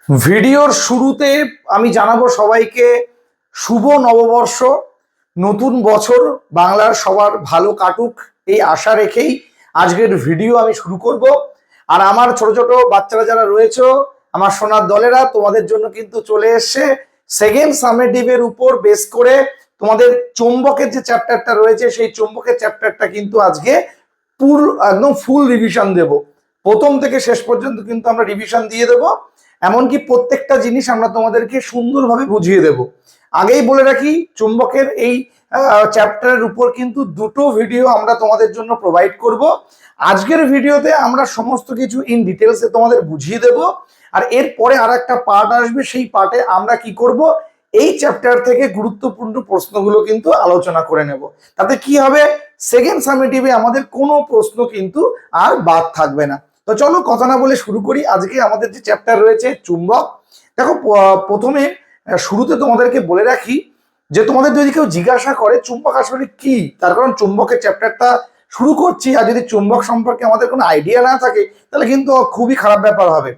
ভিডিওর শুরুতে আমি জানাবো সবাইকে শুভ নববর্ষ। নতুন বছর বাংলার সবার ভালো কাটুক এই আশা রেখেই আজকের ভিডিও আমি শুরু করব। আর আমার ছোট ছোট বাচ্চারা যারা রয়েছে, আমার সোনার দলেরা, তোমাদের জন্য কিন্তু চলে এসছে সেকেন্ড সামেটিভের উপর বেস করে তোমাদের চুম্বকের যে চ্যাপ্টারটা রয়েছে, সেই চুম্বকের চ্যাপ্টারটা কিন্তু আজকে একদম ফুল রিভিশন দেব। প্রথম থেকে শেষ পর্যন্ত কিন্তু আমরা রিভিশন দিয়ে দেবো। এমনকি প্রত্যেকটা জিনিস আমরা তোমাদেরকে সুন্দরভাবে বুঝিয়ে দেব। আগেই বলে রাখি, চুম্বকের এই চ্যাপ্টারের উপর কিন্তু দুটো ভিডিও আমরা তোমাদের জন্য প্রোভাইড করব। আজকের ভিডিওতে আমরা সমস্ত কিছু ইন ডিটেলসে তোমাদের বুঝিয়ে দেব। আর এরপরে আর একটা পার্ট আসবে, সেই পার্টে আমরা কি করব, এই চ্যাপ্টার থেকে গুরুত্বপূর্ণ প্রশ্নগুলো কিন্তু আলোচনা করে নেব। তাতে কি হবে, সেকেন্ড সামেটিভে আমাদের কোনো প্রশ্ন কিন্তু আর বাদ থাকবে না। তো চলো কথা না বলে শুরু করি। আজকে আমাদের যে চ্যাপ্টার রয়েছে চুম্বক। দেখো, প্রথমে শুরুতে তোমাদেরকে বলে রাখি যে তোমাদের যদি কেউ জিজ্ঞাসা করে চুম্বক আসলে কি, তার কারণ চুম্বকের চ্যাপ্টারটা শুরু করছি আর যদি চুম্বক সম্পর্কে আমাদের কোনো আইডিয়া না থাকে তাহলে কিন্তু খুবই খারাপ ব্যাপার হবে।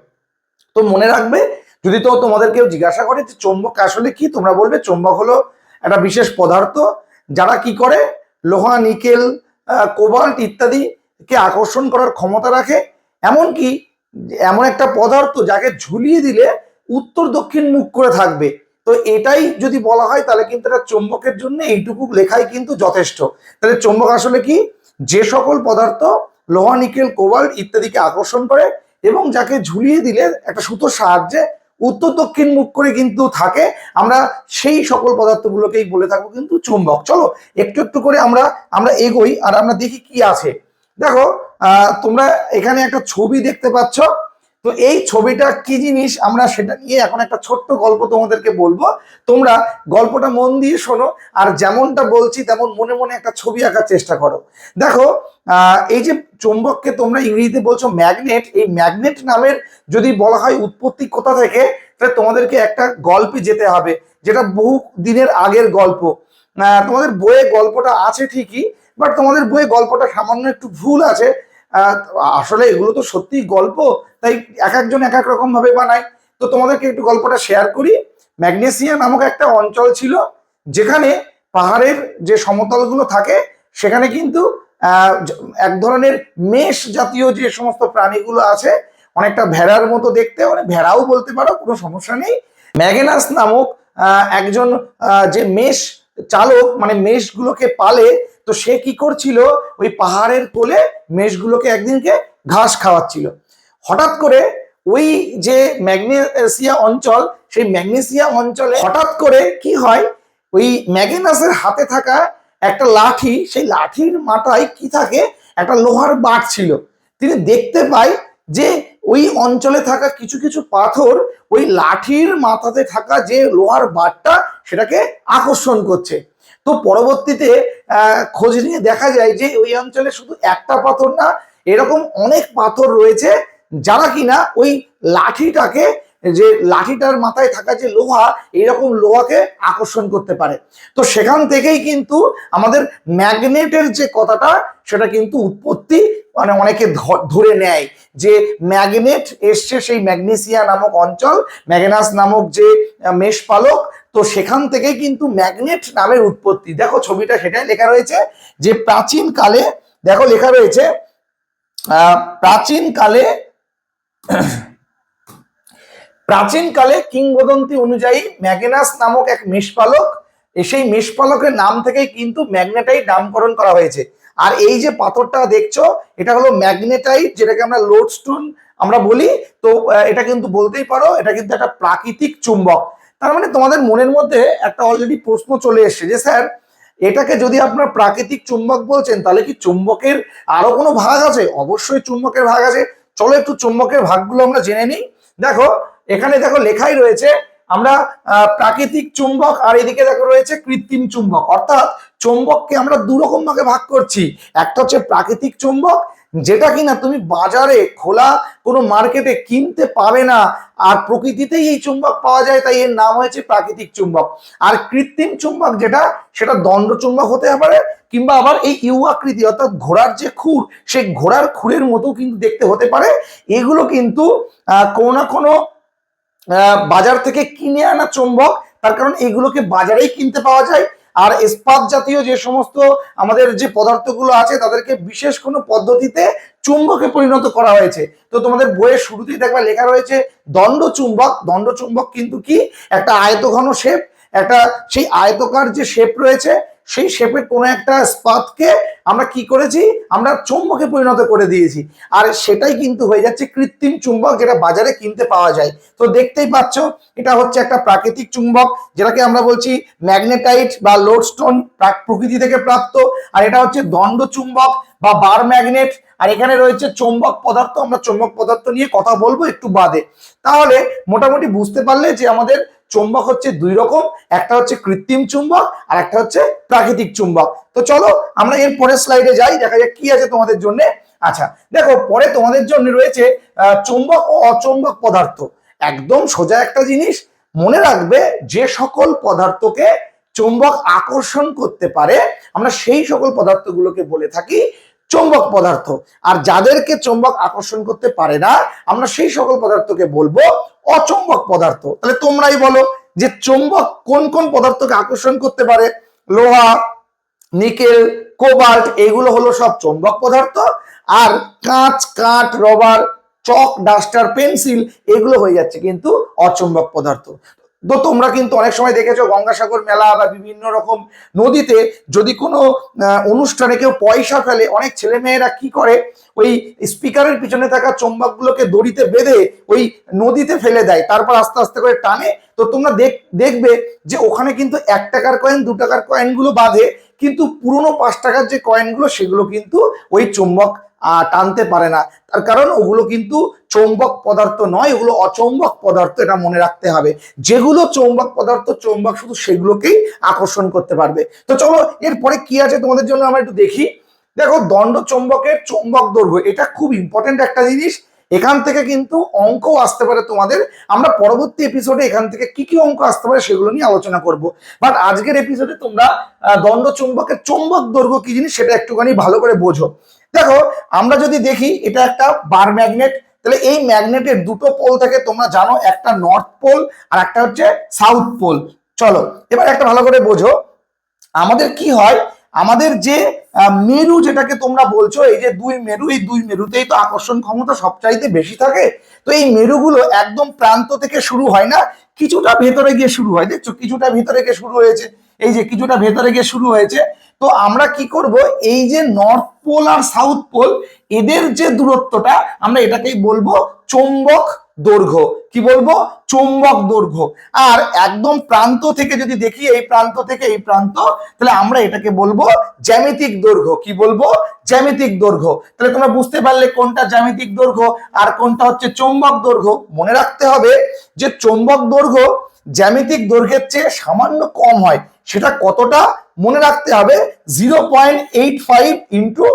তো মনে রাখবে, যদি তো তোমাদের কেউ জিজ্ঞাসা করে যে চুম্বক আসলে কি, তোমরা বলবে চুম্বক হলো একটা বিশেষ পদার্থ যারা কি করে লোহা, নিকেল, কোবাল্ট ইত্যাদি কে আকর্ষণ করার ক্ষমতা রাখে। এমনকি এমন একটা পদার্থ যাকে ঝুলিয়ে দিলে উত্তর দক্ষিণ মুখ করে থাকবে। তো এটাই যদি বলা হয় তাহলে কিন্তু এটা চুম্বকের জন্য এইটুকু লেখাই কিন্তু যথেষ্ট। তাহলে চুম্বক আসলে কি, যে সকল পদার্থ লোহা, নিকেল, কোবাল্ট ইত্যাদিকে আকর্ষণ করে এবং যাকে ঝুলিয়ে দিলে একটা সুতোর সাহায্যে উত্তর দক্ষিণ মুখ করে কিন্তু থাকে, আমরা সেই সকল পদার্থগুলোকেই বলে থাকবো কিন্তু চুম্বক। চলো একটু একটু করে আমরা আমরা এগোই আর আমরা দেখি কি আছে। দেখো, তোমরা এখানে একটা ছবি দেখতে পাচ্ছ। তো এই ছবিটা কি জিনিস আমরা সেটা নিয়ে এখন একটা ছোট্ট গল্প তোমাদেরকে বলবো। তোমরা গল্পটা মন দিয়ে শোনো আর যেমনটা বলছি তেমন মনে মনে একটা ছবি আঁকার চেষ্টা করো। দেখো, এই যে চুম্বককে তোমরা ইংরেজিতে বলছো ম্যাগনেট, এই ম্যাগনেট নামের যদি বলা হয় উৎপত্তি কোথা থেকে, তাহলে তোমাদেরকে একটা গল্পে যেতে হবে, যেটা বহু দিনের আগের গল্প। তোমাদের বইয়ে গল্পটা আছে ঠিকই, বাট তোমাদের বইয়ে গল্পটা সামান্য একটু ভুল আছে। আসলে এগুলো তো সত্যি গল্প, তাই এক একজন এক এক রকম ভাবে বানায়। তো তোমাদেরকে একটু গল্পটা শেয়ার করি। ম্যাগনেসিয়া নামক একটা অঞ্চল ছিল, যেখানে পাহাড়ের যে সমতলগুলো থাকে সেখানে কিন্তু এক ধরনের মেষ জাতীয় যে সমস্ত প্রাণীগুলো আছে, অনেকটা ভেড়ার মতো দেখতে, মানে ভেড়াও বলতে পারো, কোনো সমস্যা নেই। ম্যাগেনাস নামক একজন যে মেষ চালক, মানে মেষগুলোকে পালে, তো সে কি করছিল, ওই পাহাড়ের কোলে মেষগুলোকে একদিনকে ঘাস খাওয়াচ্ছিল। হঠাৎ করে ওই যে ম্যাগনেসিয়া অঞ্চল, সেই ম্যাগনেসিয়া অঞ্চলে হঠাৎ করে কি হয়, ওই ম্যাগেনাসের হাতে থাকা একটা লাঠি, সেই লাঠির মাথায় কি থাকে, একটা লোহার বাট ছিল। তিনি দেখতে পায় যে ওই অঞ্চলে থাকা কিছু কিছু পাথর ওই লাঠির মাথাতে থাকা যে লোহার বাটটা সেটাকে আকর্ষণ করছে। তো পরবর্তীতে খোঁজ নিয়ে দেখা যায় যে ওই অঞ্চলে শুধু একটা পাথর না, এরকম অনেক পাথর রয়েছে যারা কিনা ওই লাঠিটাকে, যে লাঠিটার মাথায় থাকা যে লোহা, এইরকম লোহাকে আকর্ষণ করতে পারে। তো সেখান থেকেই কিন্তু আমাদের ম্যাগনেটের যে কথাটা, সেটা কিন্তু উৎপত্তি, মানে অনেকে ধরে নেয় যে ম্যাগনেট এসছে সেই ম্যাগনেসিয়া নামক অঞ্চল, ম্যাগনাস নামক যে মেষপালক, তো সেখান থেকে কিন্তু ম্যাগনেট নামের উৎপত্তি। দেখো ছবিটা সেটাই লেখা রয়েছে যে প্রাচীন কালে, দেখো লেখা রয়েছে প্রাচীন কালে কিংবদন্তি অনুযায়ী ম্যাগনাস নামক এক মেষপালক, সেই মেষপালকের নাম থেকেই কিন্তু ম্যাগনেটাইট নামকরণ করা হয়েছে। আর এই যে পাথরটা দেখছো, এটা হলো ম্যাগনেটাইট, যেটাকে আমরা লোডস্টোন আমরা বলি। তো এটা কিন্তু বলতেই পারো এটা কিন্তু একটা প্রাকৃতিক চুম্বক। তার মানে তোমাদের মনের মধ্যে একটা অলরেডি প্রশ্ন চলে এসছে যে স্যার, এটাকে যদি আপনার প্রাকৃতিক চুম্বক বলছেন, তাহলে কি চুম্বকের আরো কোনো ভাগ আছে? অবশ্যই চুম্বকের ভাগ আছে। চলো একটু চুম্বকের ভাগগুলো আমরা জেনে নিই। দেখো, এখানে দেখো লেখাই রয়েছে আমরা প্রাকৃতিক চুম্বক, আর এদিকে দেখো রয়েছে কৃত্রিম চুম্বক। অর্থাৎ চুম্বককে আমরা দু রকম ভাগে ভাগ করছি। একটা হচ্ছে প্রাকৃতিক চুম্বক, যেটা কিনা তুমি বাজারে খোলা কোনো মার্কেটে কিনতে পাবে না, আর প্রকৃতিতেই এই চুম্বক পাওয়া যায়, তাই এর নাম হয়েছে প্রাকৃতিক চুম্বক। আর কৃত্রিম চুম্বক যেটা, সেটা দণ্ড চুম্বক হতে পারে, কিংবা আবার এই ইউ আকৃতি, অর্থাৎ ঘোড়ার যে খুর, সেই ঘোড়ার খুরের মতো কিন্তু দেখতে হতে পারে। এগুলো কিন্তু কোনো না কোনো বাজার থেকে কিনে আনা চুম্বক, তার কারণ এগুলোকে বাজারেই কিনতে পাওয়া যায়। আর ইস্পাত জাতীয় যে সমস্ত আমাদের যে পদার্থগুলো আছে তাদেরকে বিশেষ কোনো পদ্ধতিতে চুম্বকে পরিণত করা হয়েছে। তো তোমাদের বইয়ের শুরুতেই দেখবা লেখা রয়েছে দণ্ড চুম্বক। দণ্ড চুম্বক কিন্তু কি একটা আয়তঘন শেপ, একটা সেই আয়তকার যে শেপ রয়েছে সেই শেপের কোনো একটা ইস্পাতকে আমরা কি করেছি, আমরা চুম্বকে পরিণত করে দিয়েছি। আর সেটাই কিন্তু হয়ে যাচ্ছে কৃত্রিম চুম্বক, যেটা বাজারে কিনতে পাওয়া যায়। তো দেখতেই পাচ্ছ এটা হচ্ছে একটা প্রাকৃতিক চুম্বক, যেটাকে আমরা বলছি ম্যাগনেটাইট বা লোডস্টোন, প্রকৃতি থেকে প্রাপ্ত। আর এটা হচ্ছে দণ্ড চুম্বক বা বার ম্যাগনেট। আর এখানে রয়েছে চৌম্বক পদার্থ। আমরা চৌম্বক পদার্থ নিয়ে কথা বলবো একটু বাদে। তাহলে মোটামুটি বুঝতে পারলে যে আমাদের চুম্বক হচ্ছে দুই রকম, একটা হচ্ছে কৃত্রিম চুম্বক আর একটা হচ্ছে প্রাকৃতিক চুম্বক। তো চলো আমরা এর পরের স্লাইডে যাই, দেখা যাক কি আছে তোমাদের জন্য। আচ্ছা দেখো, পরে তোমাদের জন্য রয়েছে চুম্বক ও অচুম্বক পদার্থ। একদম সোজা একটা জিনিস মনে রাখবে, যে সকল পদার্থকে চুম্বক আকর্ষণ করতে পারে আমরা সেই সকল পদার্থগুলোকে বলে থাকি চুম্বক পদার্থ। আর যাদেরকে চুম্বক আকর্ষণ করতে পারে না আমরা সেই সকল পদার্থকে বলবো অচুম্বক পদার্থ। তাহলে তোমরাই বলো যে চুম্বক কোন কোন পদার্থকে আকর্ষণ করতে পারে। লোহা, নিকেল, কোবাল্ট, এগুলো হলো সব চুম্বক পদার্থ। আর কাঁচ, কাঠ, রবার, চক, ডাস্টার, পেন্সিল, এগুলো হয়ে যাচ্ছে কিন্তু অচুম্বক পদার্থ। তো তোমরা কিন্তু অনেক সময় দেখেছো গঙ্গাসাগর মেলা বা বিভিন্ন রকম নদীতে যদি কোনো অনুষ্ঠানে কেউ পয়সা ফেলে, অনেক ছেলে মেয়েরা কি করে ওই স্পিকারের পিছনে থাকা চুম্বকগুলোকে দড়িতে বেঁধে ওই নদীতে ফেলে দেয়, তারপর আস্তে আস্তে করে টানে। তো তোমরা দেখবে যে ওখানে কিন্তু 1 টাকার কয়েন, 2 টাকার কয়েনগুলো বাঁধে, কিন্তু পুরনো 5 টাকার যে কয়েনগুলো সেগুলো কিন্তু ওই চুম্বক টানতে পারে না। তার কারণ ওগুলো কিন্তু চৌম্বক পদার্থ নয়, ওগুলো অচৌম্বক পদার্থ, এটা মনে রাখতে হবে। যেগুলো চৌম্বক পদার্থ, চৌম্বক শুধু সেগুলোকেই আকর্ষণ করতে পারবে। তো চলো এরপরে কি আছে তোমাদের জন্য আমরা একটু দেখি। দেখো, দণ্ড চৌম্বকের চৌম্বক দৈর্ঘ্য, এটা খুব ইম্পর্টেন্ট একটা জিনিস। এখান থেকে কিন্তু অঙ্ক আসতে পারে তোমাদের। আমরা পরবর্তী এপিসোডে এখান থেকে কি কি অঙ্ক আসতে পারে সেগুলো নিয়ে আলোচনা করব। বাট আজকের এপিসোডে তোমরা দণ্ড চৌম্বকের চৌম্বক দৈর্ঘ্য কি জিনিস সেটা একটুখানি ভালো করে বোঝো। দেখো, আমরা যদি দেখি এটা একটা বার ম্যাগনেট। তাহলে এই ম্যাগনেটের দুটো পোল থাকে, তোমরা জানো, একটা নর্থ পোল আর একটা হচ্ছে সাউথ পোল। চলো এবার একটা ভালো করে বোঝো। আমাদের কি হয়, আমাদের যে মেরু যেটাকে তোমরা বলছো, এই যে দুই মেরু, এই দুই মেরুতেই তো আকর্ষণ ক্ষমতা সবচাইতে বেশি থাকে। তো এই মেরুগুলো একদম প্রান্ত থেকে শুরু হয় না, কিছুটা ভেতরে গিয়ে শুরু হয়। দেখছো কিছুটা ভেতরে গিয়ে শুরু হয়েছে, এই যে কিছুটা ভেতরে গিয়ে শুরু হয়েছে। তো আমরা কি করব, এই যে নর্থ পোল আর সাউথ পোল, এদের যে দূরত্বটা আমরা এটাকেই বলবো চৌম্বক দৈর্ঘ্য। কি বলবো? চৌম্বক দৈর্ঘ্য। আর একদম প্রান্ত থেকে যদি দেখি, এই প্রান্ত থেকে এই প্রান্ত, তাহলে আমরা এটাকে বলবো জ্যামিতিক দৈর্ঘ্য। কি বলবো? জ্যামিতিক দৈর্ঘ্য। তাহলে তোমরা বুঝতে পারলে কোনটা জ্যামিতিক দৈর্ঘ্য আর কোনটা হচ্ছে চৌম্বক দৈর্ঘ্য। মনে রাখতে হবে যে চৌম্বক দৈর্ঘ্য জ্যামিতিক দৈর্ঘ্যের চেয়ে সামান্য কম হয়। সেটা কতটা মনে রাখতে হবে, 0.85 ইন্টু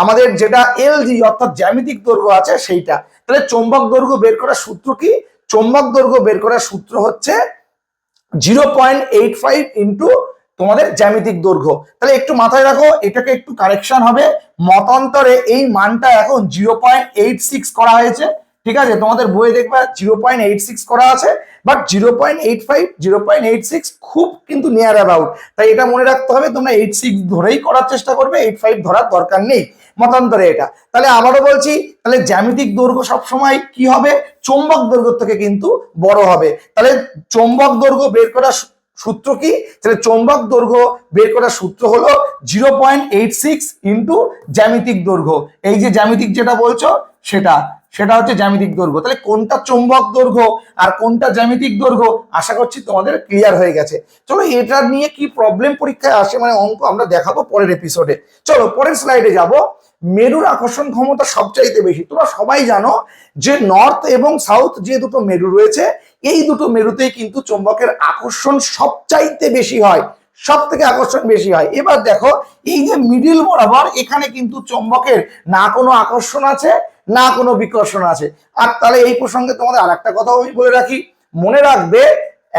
আমাদের যেটা এলজি অর্থাৎ জ্যামিতিক দৈর্ঘ্য আছে সেইটা। তাহলে চৌম্বক দৈর্ঘ্য বের করার সূত্র কি? চৌম্বক দৈর্ঘ্য বের করার সূত্র হচ্ছে 0.85 ইন্টু তোমাদের জ্যামিতিক দৈর্ঘ্য। তাহলে একটু মাথায় রাখো, এটাকে একটু কারেকশন হবে। মতান্তরে এই মানটা এখন 0.86 করা হয়েছে। ঠিক আছে, তোমাদের বইয়ে দেখবা 0.86 করা আছে, বাট 0.85 0.86 খুব কিন্তু নিয়ার অ্যাবাউট। তাই এটা মনে রাখতে হবে, তোমরা 86 ধরেই করার চেষ্টা করবে, 85 ধরার দরকার নেই মতান্তরে এটা। তাহলে আবারও বলছি, তাহলে জ্যামিতিক দৈর্ঘ্য সবসময় কি হবে? চৌম্বক দৈর্ঘ্য থেকে কিন্তু বড় হবে। তাহলে চৌম্বক দৈর্ঘ্য বের করার সূত্র কি? তাহলে চৌম্বক দৈর্ঘ্য বের করার সূত্র হলো 0.86 ইন্টু জ্যামিতিক দৈর্ঘ্য। এই যে জ্যামিতিক যেটা বলছো সেটা হচ্ছে জ্যামিতিক দৈর্ঘ্য। তাহলে কোনটা চৌম্বক দৈর্ঘ্য আর কোনটা জ্যামিতিক দৈর্ঘ্য আশা করছি তোমাদের ক্লিয়ার হয়ে গেছে। চলো এটা নিয়ে কি প্রবলেম পরীক্ষায় আসে, মানে অঙ্ক, আমরা দেখাবো পরের এপিসোডে। চলো পরের স্লাইডে যাব। মেরুর আকর্ষণ ক্ষমতা সবচাইতে বেশি। তোমরা সবাই জানো যে নর্থ এবং সাউথ যে দুটো মেরু রয়েছে, এই দুটো মেরুতেই কিন্তু চুম্বকের আকর্ষণ সবচাইতে বেশি হয়, সব থেকে আকর্ষণ বেশি হয়। এবার দেখো, এই যে মিডিল বরাবর, এখানে কিন্তু চুম্বকের না কোনো আকর্ষণ আছে না কোনো বিকর্ষণ আছে। আর তাহলে এই প্রসঙ্গে তোমাদের আর একটা কথা আমি বলে রাখি, মনে রাখবে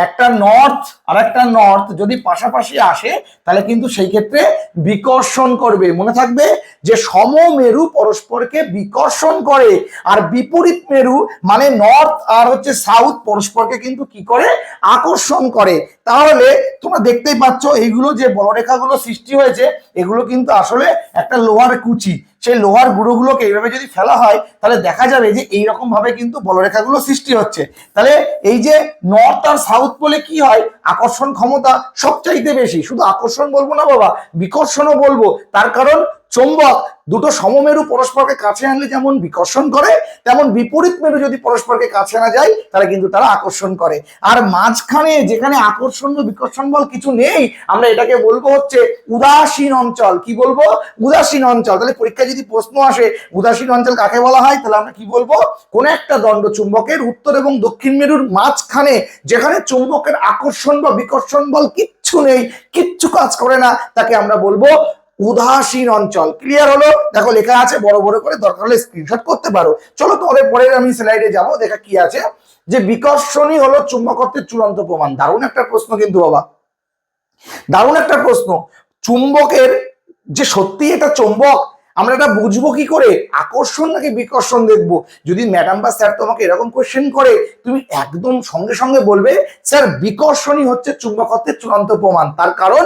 একটা নর্থ আর একটা নর্থ যদি পাশাপাশি আসে তাহলে কিন্তু সেই ক্ষেত্রে বিকর্ষণ করবে। মনে থাকবে যে সমমেরু পরস্পরকে বিকর্ষণ করে, আর বিপরীত মেরু মানে নর্থ আর হচ্ছে সাউথ পরস্পরকে কিন্তু কি করে, আকর্ষণ করে। তাহলে তোমরা দেখতেই পাচ্ছ এইগুলো যে বলরেখাগুলো সৃষ্টি হয়েছে এগুলো কিন্তু আসলে একটা লোহার কুচি, সেই লোহার গুঁড়োগুলোকে এইভাবে যদি ফেলা হয় তাহলে দেখা যাবে যে এইরকম ভাবে কিন্তু বলরেখাগুলো সৃষ্টি হচ্ছে। তাহলে এই যে নর্থ আর সাউথ বলে কি হয়, আকর্ষণ ক্ষমতা সবচাইতে বেশি। শুধু আকর্ষণ বলবো না বাবা, বিকর্ষণও বলবো। তার কারণ চুম্বক দুটো সমমেরু পরস্পরকে কাছে আনলে যেমন বিকর্ষণ করে, তেমন বিপরীত মেরু যদি পরস্পরকে কাছে আনা যায় তাহলে কিন্তু তারা আকর্ষণ করে। আর মাঝখানে যেখানে আকর্ষণ বা বিকর্ষণ বল কিছু নেই, আমরা এটাকে বলবো হচ্ছে উদাসীন অঞ্চল। কি বলবো, উদাসীন অঞ্চল। তাহলে পরীক্ষায় যদি প্রশ্ন আসে উদাসীন অঞ্চল কাকে বলা হয়, তাহলে আমরা কি বলবো, কোন একটা দণ্ড চুম্বকের উত্তর এবং দক্ষিণ মেরুর মাঝখানে যেখানে চুম্বকের আকর্ষণ বা বিকর্ষণ বল কিচ্ছু নেই, কিচ্ছু কাজ করে না, তাকে আমরা বলবো উদাসীন অঞ্চল। ক্লিয়ার হলো? দেখো লেখা আছে বড় বড় করে, দরকার হলে স্ক্রিনশট করতে পারো। চলো তোমাদের পরের আমি স্লাইডে যাবো, দেখা কি আছে, যে বিকর্ষণই হলো চুম্বকত্বের চূড়ান্ত প্রমাণ। দারুণ একটা প্রশ্ন কিন্তু বাবা, দারুণ একটা প্রশ্ন। চুম্বকের যে সত্যি এটা চুম্বক, আমরা এটা বুঝবো কি করে, আকর্ষণ নাকি বিকর্ষণ দেখবো। যদি ম্যাডাম বা স্যার তোমাকে এরকম কোশ্চেন করে তুমি একদম সঙ্গে সঙ্গে বলবে স্যার বিকর্ষণই হচ্ছে চুম্বকত্বের চূড়ান্ত প্রমাণ। তার কারণ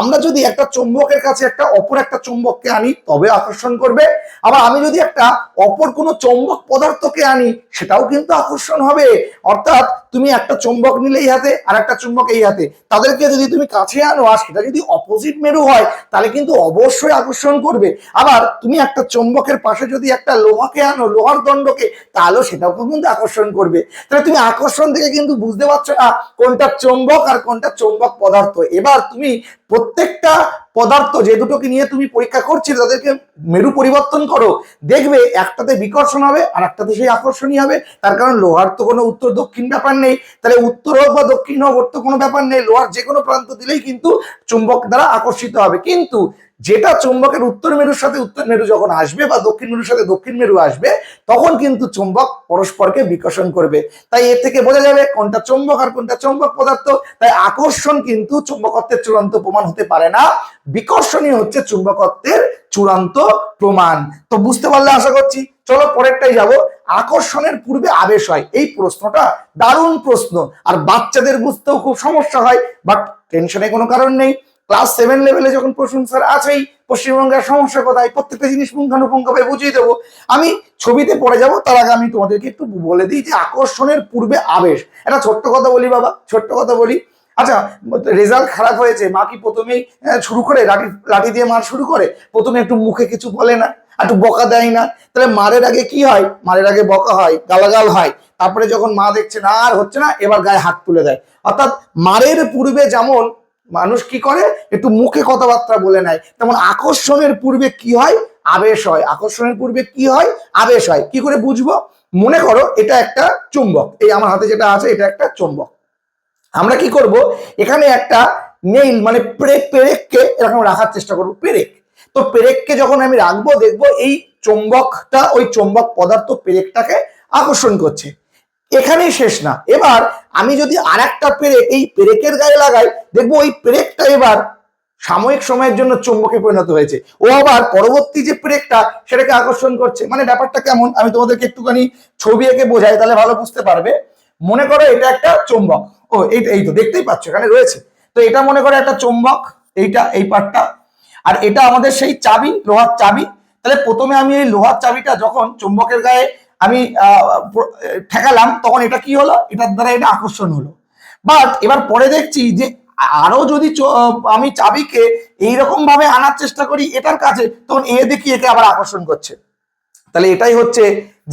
আমরা যদি একটা চুম্বকের কাছে একটা অপর একটা চুম্বককে আনি তবে আকর্ষণ করবে, আবার আমি যদি একটা অপর কোনো চুম্বক পদার্থকে আনি সেটাও কিন্তু আকর্ষণ হবে। অর্থাৎ তুমি একটা চুম্বক নিলে এই হাতে আর একটা চুম্বক এই হাতে, তাদেরকে যদি তুমি কাছে আনো আর সেটা যদি অপোজিট মেরু হয় তাহলে কিন্তু অবশ্যই আকর্ষণ করবে। আবার তুমি একটা চুম্বকের পাশে যদি একটা লোহাকে আনো, লোহার দণ্ডকে, তাহলেও সেটাও কিন্তু আকর্ষণ করবে। তাহলে তুমি আকর্ষণ থেকে কিন্তু বুঝতে পারছো না কোনটা চুম্বক আর কোনটা চুম্বক পদার্থ। এবার তুমি প্রত্যেকটা পদার্থ যে দুটোকে নিয়ে তুমি পরীক্ষা করছিলে তাদেরকে মেরু পরিবর্তন করো, দেখবে একটাতে বিকর্ষণ হবে আর একটাতে সেই আকর্ষণই হবে। তার কারণ লোহার তো কোনো উত্তর দক্ষিণ ব্যাপার নেই, তাহলে উত্তর হোক বা দক্ষিণ হোক ওর তো কোনো ব্যাপার নেই, লোহার যে কোনো প্রান্ত দিলেই কিন্তু চুম্বক দ্বারা আকর্ষিত হবে। কিন্তু যেটা চুম্বকের উত্তর মেরুর সাথে উত্তর মেরু যখন আসবে বা দক্ষিণ মেরুর সাথে দক্ষিণ মেরু আসবে তখন কিন্তু চুম্বক পরস্পরকে বিকর্ষণ করবে। তাই এর থেকে বোঝা যাবে কোনটা চুম্বক আর কোনটা চুম্বক পদার্থ। তাই আকর্ষণ কিন্তু চুম্বকত্বের চূড়ান্ত প্রমাণ হতে পারে না, বিকর্ষণই হচ্ছে চুম্বকত্বের চূড়ান্ত প্রমাণ। তো বুঝতে পারলে আশা করছি। চলো পরেরটাই যাব, আকর্ষণের পূর্বে আবেশ হয়। এই প্রশ্নটা দারুণ প্রশ্ন, আর বাচ্চাদের বুঝতেও খুব সমস্যা হয়, বাট টেনশনে কোনো কারণ নেই। ক্লাস 7 লেভেলে যখন প্রশ্ন স্যার আছেই, পশ্চিমবঙ্গের সমস্যা কোথায় প্রত্যেকটা জিনিস পুঙ্খানুপুঙ্খভাবে বুঝিয়ে দেবো। আমি ছবিতে পড়ে যাব, তার আগে আমি তোমাদেরকে একটু বলে দিই যে আকর্ষণের পূর্বে আবেশ। একটা ছোট্ট কথা বলি বাবা, ছোট্ট কথা বলি। আচ্ছা, রেজাল্ট খারাপ হয়েছে, মা কি প্রথমেই শুরু করে লাঠি লাঠি দিয়ে মার শুরু করে? প্রথমে একটু মুখে কিছু বলে না, একটু বকা দেয় না? তাহলে মারের আগে কি হয়, মারের আগে বকা হয়, গালাগাল হয়, তারপরে যখন মা দেখছে না আর হচ্ছে না এবার গায়ে হাত তুলে দেয়। অর্থাৎ মারের পূর্বে যেমন মানুষ কি করে, একটু মুখে কথাবার্তা বলে নেয়, তেমন আকর্ষণের পূর্বে কি হয়, আবেশ হয়। আকর্ষণের পূর্বে কি হয়, আবেশ হয়। কি করে বুঝবো, মনে করো এটা একটা চুম্বক, এই আমার হাতে যেটা আছে এটা একটা চুম্বক। আমরা কি করব, এখানে একটা নেইল মানে পেরেককে এরকম রাখার চেষ্টা করবো, পেরেক। তো পেরেককে যখন আমি রাখবো দেখবো এই চুম্বকটা ওই চুম্বক পদার্থ পেরেকটাকে আকর্ষণ করছে। এখানেই শেষ না, এবার আমি যদি আর একটা পেরেক এই পেরেকের গায়ে লাগাই দেখবো ওই পেরেকটা এবার সাময়িক সময়ের জন্য চুম্বকে পরিণত হয়েছে, ও আবার পরবর্তী যে পেরেকটা সেটাকে আকর্ষণ করছে। মানে ব্যাপারটা কেমন, আমি তোমাদেরকে একটুখানি ছবি এঁকে বোঝাই তাহলে ভালো বুঝতে পারবে। মনে করো এটা একটা চুম্বক, ও এই তো দেখতেই পাচ্ছ এখানে রয়েছে। তো এটা মনে করো একটা চুম্বক, এইটা এই পার্টটা, আর এটা আমাদের সেই চাবি, লোহার চাবি। তাহলে প্রথমে আমি এই লোহার চাবিটা যখন চুম্বকের গায়ে আমি ঠেকালাম তখন এটা কি হলো, এটার দ্বারা এটা আকর্ষণ হলো। বাট এবার পরে দেখছি যে আরো যদি আমি চাবিকে এইরকম ভাবে আনার চেষ্টা করি এটার কাছে, তখন এ দেখি একে আবার আকর্ষণ করছে। তাহলে এটাই হচ্ছে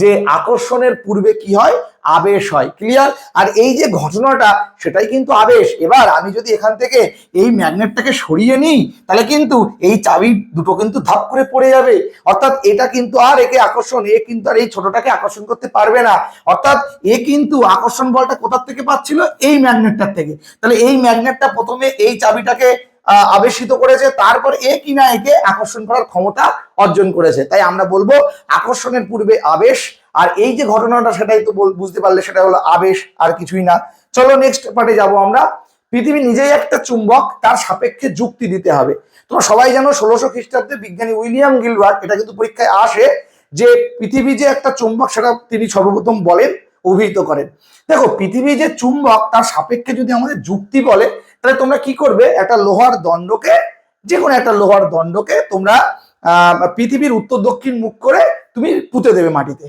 যে আকর্ষণের পূর্বে কি হয়, আবেশ হয়। ক্লিয়ার? আর এই যে ঘটনাটা সেটাই কিন্তু আবেশ। এবার আমি যদি এখান থেকে এই ম্যাগনেটটাকে সরিয়ে নিই তাহলে কিন্তু এই চাবি দুটো কিন্তু ধাপ করে পড়ে যাবে। অর্থাৎ এটা কিন্তু আর একে আকর্ষণ, এ কিন্তু আর এই ছোটটাকে আকর্ষণ করতে পারবে না। অর্থাৎ এ কিন্তু আকর্ষণ বলটা কোথা থেকে পাচ্ছিল, এই ম্যাগনেটটার থেকে। তাহলে এই ম্যাগনেটটা প্রথমে এই চাবিটাকে আবেশিত করেছে, তারপর এ কিনা একে আকর্ষণ করার ক্ষমতা অর্জন করেছে। তাই আমরা বলবো আকর্ষণের পূর্বে আবেশ আর এই যে ঘটনাটা সেটাই তো বুঝতে পারলে, সেটা হলো আবেশ, আর কিছুই না। চলো নেক্সট পার্টে যাব আমরা। পৃথিবী নিজেই একটা চুম্বক, তার সাপেক্ষে যুক্তি দিতে হবে। তোমরা সবাই জানো 1600 খ্রিস্টাব্দে বিজ্ঞানী উইলিয়াম গিলবার্ট, এটা কিন্তু পরীক্ষায় আসে, যে পৃথিবী যে একটা চুম্বক সেটা তিনি সর্বপ্রথম বলেন, অভিহিত করেন। দেখো পৃথিবী যে চুম্বক তার সাপেক্ষে যদি আমাদের যুক্তি বলে, তাহলে তোমরা কি করবে, একটা লোহার দণ্ডকে, যে কোনো একটা লোহার দণ্ডকে তোমরা পৃথিবীর উত্তর দক্ষিণ মুখ করে তুমি পুঁতে দেবে মাটিতে।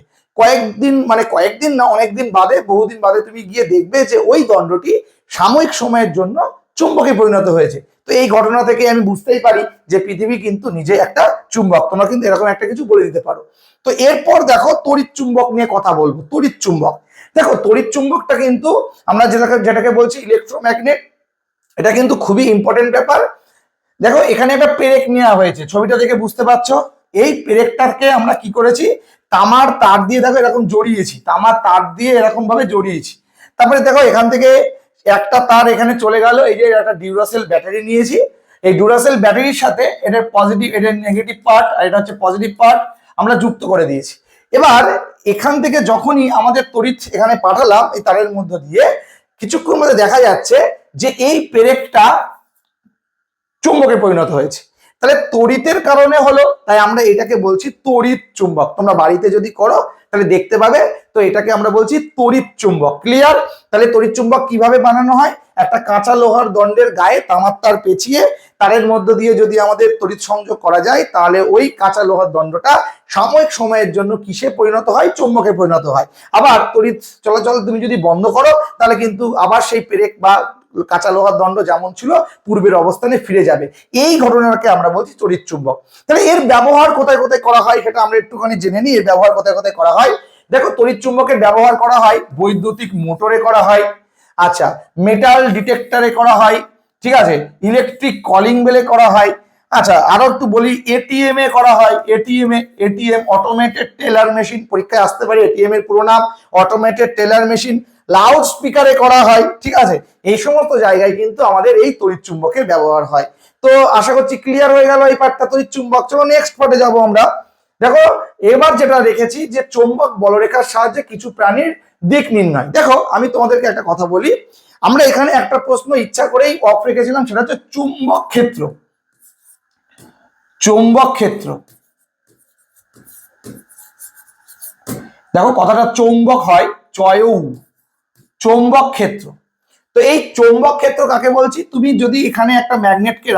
কয়েকদিন না, অনেকদিন বাদে, বহুদিন বাদে তুমি গিয়ে দেখবে যে ওই দণ্ডটি সাময়িক সময়ের জন্য চুম্বকে পরিণত হয়েছে। তো এই ঘটনা থেকে আমি বুঝতেই পারি যে পৃথিবী কিন্তু নিজে একটা চুম্বক। তোমরা কিন্তু এরকম একটা কিছু বলে দিতে পারো। তো এরপর দেখো তড়িৎ চুম্বক নিয়ে কথা বলবো। তড়িৎ চুম্বক, দেখো তড়িৎ চুম্বকটা কিন্তু আমরা যেটাকে বলছি ইলেকট্রোম্যাগনেট, এটা কিন্তু খুবই ইম্পর্টেন্ট ব্যাপার। দেখো এখানে একটা পেরেক নেওয়া হয়েছে, ছবিটা দেখে বুঝতে পারছো। এই পেরেকটাকে আমরা কি করেছি, তামার তার দিয়ে দেখো এরকম জড়িয়েছি, তামার তার দিয়ে এরকম ভাবে জড়িয়েছি। তারপরে দেখো এখান থেকে একটা তার এখানে চলে গেল, এই যে একটা ডিউরাসেল ব্যাটারি নিয়েছি, এই ডিউরাসেল ব্যাটারির সাথে এটার পজিটিভ, এটার নেগেটিভ পার্ট আর এটা হচ্ছে পজিটিভ পার্ট আমরা যুক্ত করে দিয়েছি। এবার এখান থেকে যখনই আমাদের তড়িৎ এখানে পাঠালাম এই তারের মধ্য দিয়ে, কিছুক্ষণ মধ্যে দেখা যাচ্ছে যে এই পেরেকটা চুম্বকে পরিণত হয়েছে। তাহলে তড়িতের কারণে হলো, তাই আমরা এটাকে বলছি তড়িৎ চুম্বক। তোমরা বাড়িতে যদি করো তাহলে দেখতে পাবে, তো এটাকে আমরা বলছি তড়িৎ চুম্বক। ক্লিয়ার? তাহলে তড়িৎ চুম্বক কিভাবে বানানো হয়, একটা কাঁচা লোহার দণ্ডের গায়ে তামার তার পেঁচিয়ে তারের মধ্য দিয়ে যদি আমাদের তড়িৎ সংযোগ করা যায়, তাহলে ওই কাঁচা লোহার দণ্ডটা সাময়িক সময়ের জন্য কিসে পরিণত হয়, চুম্বকে পরিণত হয়। আবার তড়িৎ চলাচল তুমি যদি বন্ধ করো, তাহলে কিন্তু আবার সেই পেরেক বা কাঁচা লোহার দণ্ড যেমন ছিল পূর্বের অবস্থানে ফিরে যাবে। এই ঘটনাকে আমরা বলছি তড়িৎ চুম্বক। তাহলে এর ব্যবহার কোথায় কোথায় করা হয় সেটা আমরা একটুখানি জেনে নিই। এর ব্যবহার কোথায় কোথায় করা হয়। দেখো তড়িৎ চুম্বকের ব্যবহার করা হয় বৈদ্যুতিক মোটরে করা হয়, আচ্ছা, মেটাল ডিটেক্টরে করা হয়, ঠিক আছে, ইলেকট্রিক কলিং বেলে করা হয়, আচ্ছা, আরো একটু বলি, এটিএম এ করা হয়। এটিএম অটোমেটেড টেলার মেশিন, পরীক্ষায় আসতে পারে এটিএম এর পুরো নাম অটোমেটেড টেলার মেশিন। লাউড স্পিকারে করা হয়, ঠিক আছে। এই সমস্ত জায়গায় কিন্তু আমাদের এই তড়িৎ চুম্বকের ব্যবহার হয়। তো আশা করছি ক্লিয়ার হয়ে গেল এই পার্টটা তড়িৎ চুম্বক। চলো নেক্সট পার্টে যাবো আমরা। দেখো এবার যেটা রেখেছি যে চৌম্বক বলরেখার সাহায্যে কিছু প্রাণীর দিক নির্ণয়। দেখো আমি তোমাদেরকে একটা কথা বলি, আমরা এখানে একটা প্রশ্ন ইচ্ছা করেই অফ রেখেছিলাম, সেটা হচ্ছে চুম্বক ক্ষেত্র। চৌম্বক ক্ষেত্র, দেখো কথাটা চৌম্বক হয় চয়ৌ, চৌম্বক ক্ষেত্র। তো এই চৌম্বক ক্ষেত্র কাকে বলছি, তুমি যদি এখানে একটা ম্যাগনেটকে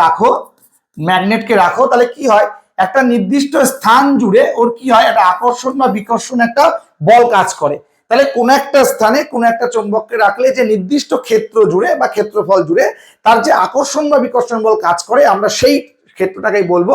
রাখো তাহলে কি হয়, একটা নির্দিষ্ট স্থান জুড়ে ওর কি হয়, একটা আকর্ষণ বা বিকর্ষণ একটা বল কাজ করে। তাহলে কোন একটা স্থানে কোন একটা চৌম্বককে রাখলে যে নির্দিষ্ট ক্ষেত্র জুড়ে বা ক্ষেত্রফল জুড়ে তার যে আকর্ষণ বা বিকর্ষণ বল কাজ করে, আমরা সেই ক্ষেত্রটাকেই বলবো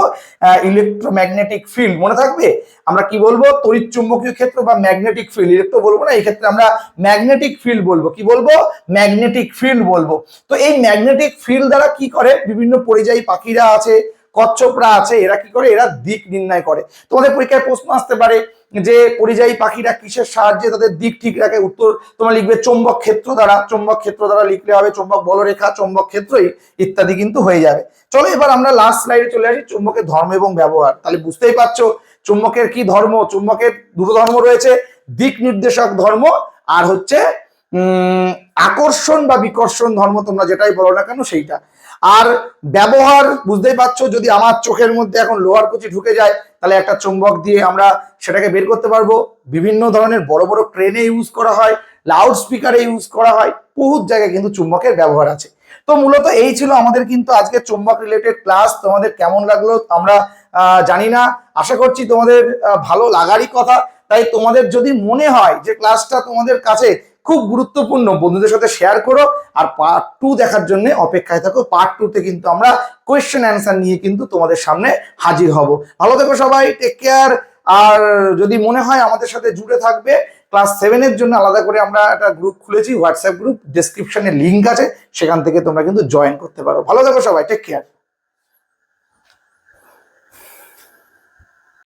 ইলেকট্রোম্যাগনেটিক ফিল্ড। মনে থাকবে আমরা কি বলবো, তড়িৎ চুম্বকীয় ক্ষেত্র বা ম্যাগনেটিক ফিল্ড। ইলেকট্রো বলবো না, এই ক্ষেত্রে আমরা ম্যাগনেটিক ফিল্ড বলবো। কি বলবো, ম্যাগনেটিক ফিল্ড বলবো। তো এই ম্যাগনেটিক ফিল্ড দ্বারা কি করে, বিভিন্ন পরিযায়ী পাখিরা আছে, কচ্ছপরা আছে, এরা কি করে, এরা দিক নির্ণয় করে। তোমাদের পরীক্ষায় প্রশ্ন আসতে পারে যে পরিযায়ী পাখিরা কিসের সাহায্যে তাদের দিক ঠিক রাখে, উত্তর তোমরা লিখবে চৌম্বক ক্ষেত্র দ্বারা। চৌম্বক ক্ষেত্র দ্বারা লিখলে হবে চৌম্বক বলরেখা, চৌম্বক ক্ষেত্রই ইত্যাদি কিন্তু হয়ে যাবে। চলো এবার আমরা লাস্ট স্লাইডে চলে আসি, চুম্বকের ধর্ম এবং ব্যবহার। তাহলে বুঝতেই পারছো চুম্বকের কি ধর্ম। চুম্বকের দুটো ধর্ম রয়েছে, দিক নির্দেশক ধর্ম আর হচ্ছে আকর্ষণ বা বিকর্ষণ ধর্ম, তোমরা যেটাই বলো না কেন সেইটা। আর ব্যবহার বুঝতেই পারছো, যদি আমার চোখের মধ্যে এখন লোহার কুচি ঢুকে যায়, তাহলে একটা চুম্বক দিয়ে আমরা সেটাকে বের করতে পারবো। বিভিন্ন ধরনের বড় বড় ট্রেনে ইউজ করা হয়, লাউড স্পিকারে ইউজ করা হয়, বহুত জায়গায় কিন্তু চুম্বকের ব্যবহার আছে। তো মূলত এই ছিল আমাদের কিন্তু আজকে চুম্বক রিলেটেড ক্লাস। তোমাদের কেমন লাগলো আমরা জানি না, আশা করছি তোমাদের ভালো লাগারই কথা। তাই তোমাদের যদি মনে হয় যে ক্লাসটা তোমাদের কাছে খুব গুরুত্বপূর্ণ, বন্ধুদের সাথে শেয়ার করো। আর পার্ট 2 দেখার জন্য অপেক্ষায় থাকো। পার্ট 2 কিন্তু আমরা কোয়েশ্চেন অ্যান্সার নিয়ে কিন্তু তোমাদের সামনে হাজির হব। ভালো থেকো সবাই, টেক কেয়ার। আর যদি মনে হয় আমাদের সাথে জুড়ে থাকবে, ক্লাস 7 এর জন্য আলাদা করে আমরা একটা গ্রুপ খুলেছি, হোয়াটসঅ্যাপ গ্রুপ, ডেসক্রিপশনে লিঙ্ক আছে, সেখান থেকে তোমরা কিন্তু জয়েন করতে পারো। ভালো থেকো সবাই, টেক কেয়ার।